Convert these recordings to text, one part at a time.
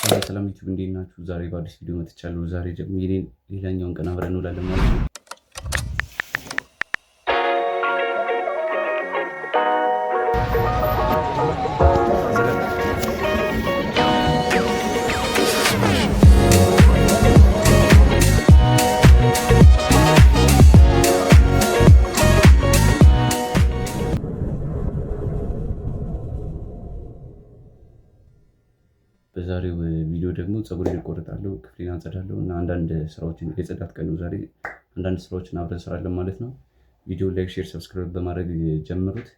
ሰላም ዩቲዩብ እንዴት ናችሁ? ዛሬ በአዲስ ቪዲዮ መጥቻለሁ። ዛሬ ደግሞ የኔን ሌላኛውን ቀን አብረን እንውላለን ማለት ነው። በዛሬው ቪዲዮ ደግሞ ፀጉሬን እቆርጣለሁ፣ ክፍሌን አጸዳለሁ እና አንዳንድ ስራዎችን የጽዳት ቀን ነው ዛሬ። አንዳንድ ስራዎችን አብረን እንሰራለን ማለት ነው። ቪዲዮ ላይክ፣ ሼር፣ ሰብስክራይብ በማድረግ ጀምሩት።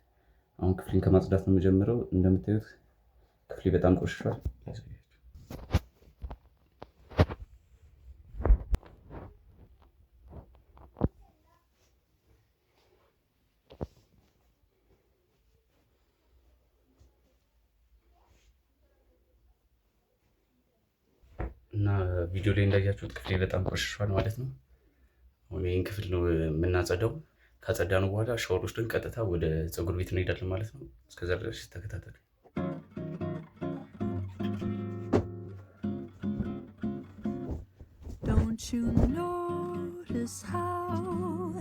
አሁን ክፍሌን ከማጽዳት ነው የምጀምረው። እንደምታዩት ክፍሌ በጣም ቆሽሿል። እና ቪዲዮ ላይ እንዳያችሁት ክፍሌ በጣም ቆሽሿል ማለት ነው። አሁን ይህን ክፍል ነው የምናጸዳው። ካጸዳነው በኋላ ሻወር ወስደን ቀጥታ ወደ ፀጉር ቤት እንሄዳለን ማለት ነው። እስከዛ ድረስ ተከታተሉ። Don't you notice how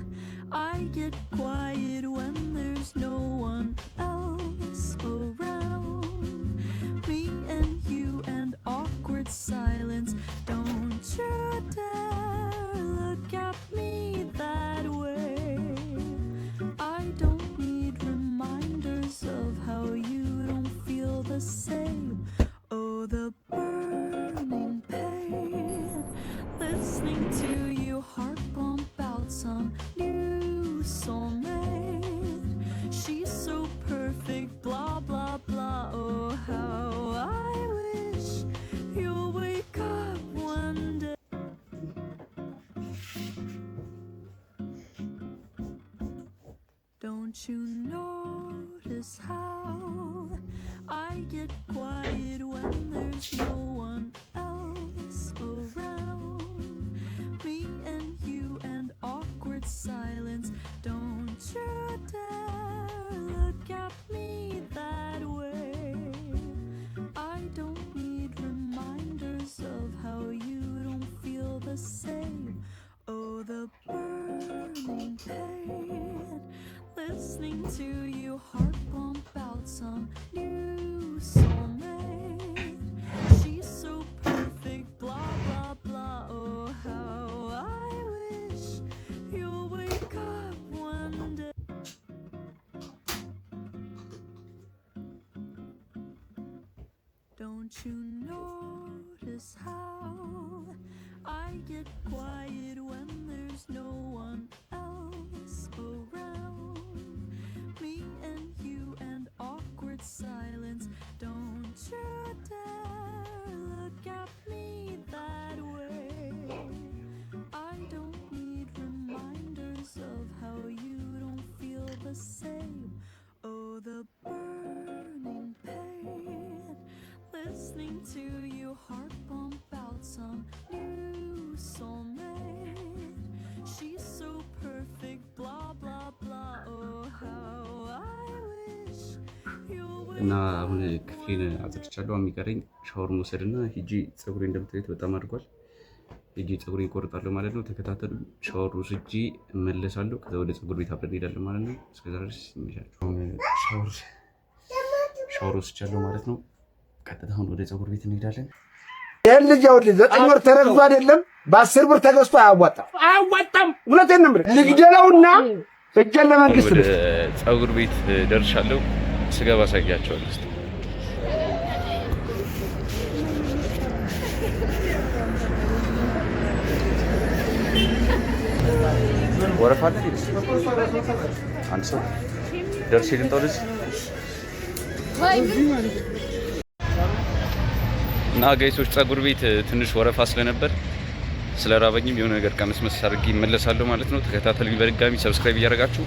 I get quiet when there's no one else around? Me and you and awkward silence. Don't you dare look at me that way. I don't need reminders of how you don't feel the same. Oh, the burning pain, listening to your heart pump out some new soulmate. She's so perfect, blah blah blah. Oh, how I wish you'll wake up one day. Don't you notice how I get quiet when there's no one else around? Me and you and awkward silence. Don't you dare look at me that way. I don't need reminders of how you don't feel the same. Oh, the burning pain, listening to your heart pump out some new soulmate. She's so perfect, blah blah blah. Oh, how I wish you'll wake up one day. Don't you notice how I get quiet when there's no one else around? Me and you and awkward silence. Don't you dare look at me that way. I don't need reminders of how you don't feel the same. Oh, the burning pain, listening to your heart pump out some new soulmate. She's so perfect, blah blah blah. Oh, how I wish you would. እና አሁን ክፍሌን አጽድቻለሁ። የሚቀረኝ ሻወር መውሰድና ሂጂ ፀጉሬ እንደምታዩት በጣም አድርጓል። ሂጂ ፀጉሬን እቆርጣለሁ ማለት ነው። ተከታተሉ። ሻወር ወስጄ እመለሳለሁ። ከዛ ወደ ፀጉር ቤት አብረን እንሄዳለን ማለት ነው። እስከዛ ድረስ ይመቻችሁ። አሁን ሻወር ወስጃለሁ ማለት ነው። ቀጥታ አሁን ወደ ፀጉር ቤት እንሄዳለን። ይሄን ልጅ አውልኝ 9 ወር ተረግዞ አይደለም በ10 ብር ተገዝቶ አያዋጣም። እውነቴን ነው የምልህ። ልግደለውና እጄን ለመንግስት ወደ ፀጉር ቤት ደርሻለሁ። ስገባ አሳያቸዋለሁ። እስቲ ወረፋ አለ አንድ ሰው ደርሼ ልምጣው ልጅ እና ጋይሶች ፀጉር ቤት ትንሽ ወረፋ ስለነበር ስለራበኝም የሆነ ነገር ቀመስመስ አድርጌ እመለሳለሁ ማለት ነው። ተከታተሉኝ። በድጋሚ ሰብስክራይብ እያደረጋችሁ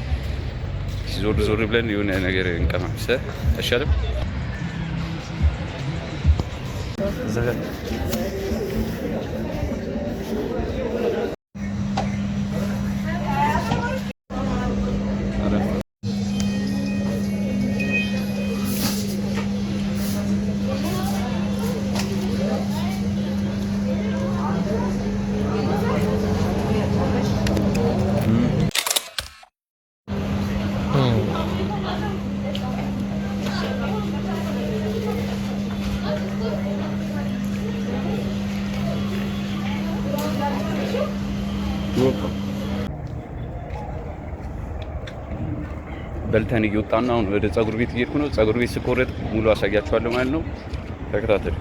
ዞር ዞር ብለን የሆነ ነገር እንቀማምሰ አይሻልም? በልተን እየወጣን ነው። አሁን ወደ ፀጉር ቤት እየሄድኩ ነው። ፀጉር ቤት ስቆረጥ ሙሉ አሳያችኋለሁ ማለት ነው። ተከታተሉ።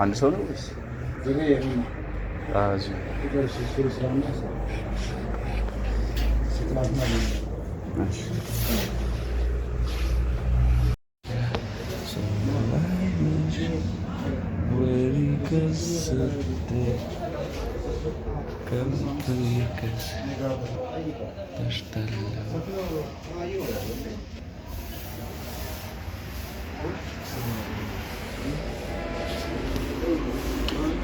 አንድ ሰው ነው ወይስ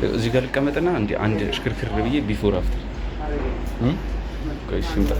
እዚህ ጋር ልቀመጥና አንድ ሽክርክር ብዬ ቢፎር አፍተር ቆይሽ እንጣ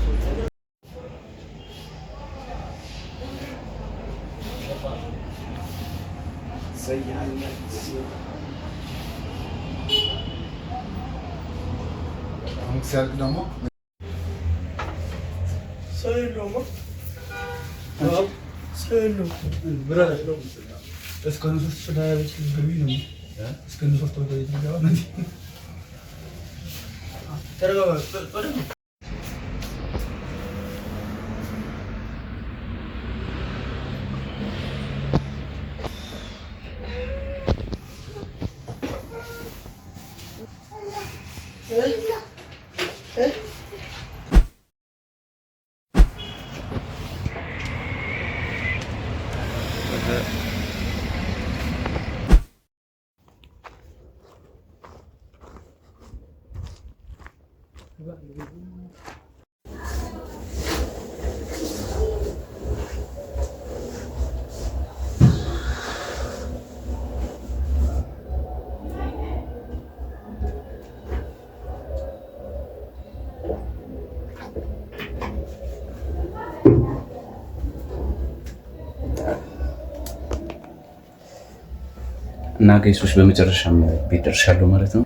እና ጋይሶች በመጨረሻም ቤት ደርሻለሁ ማለት ነው።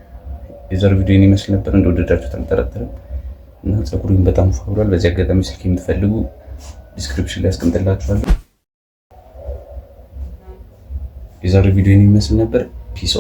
የዛሬው ቪዲዮ ይመስል ነበር። እንደወደዳችሁት አልጠረጠርም እና ፀጉሩን በጣም ፋውሏል። በዚህ አጋጣሚ ስልክ የምትፈልጉ ዲስክሪፕሽን ላይ አስቀምጥላችኋለሁ። የዛሬው ቪዲዮ ይመስል ነበር። ፒስ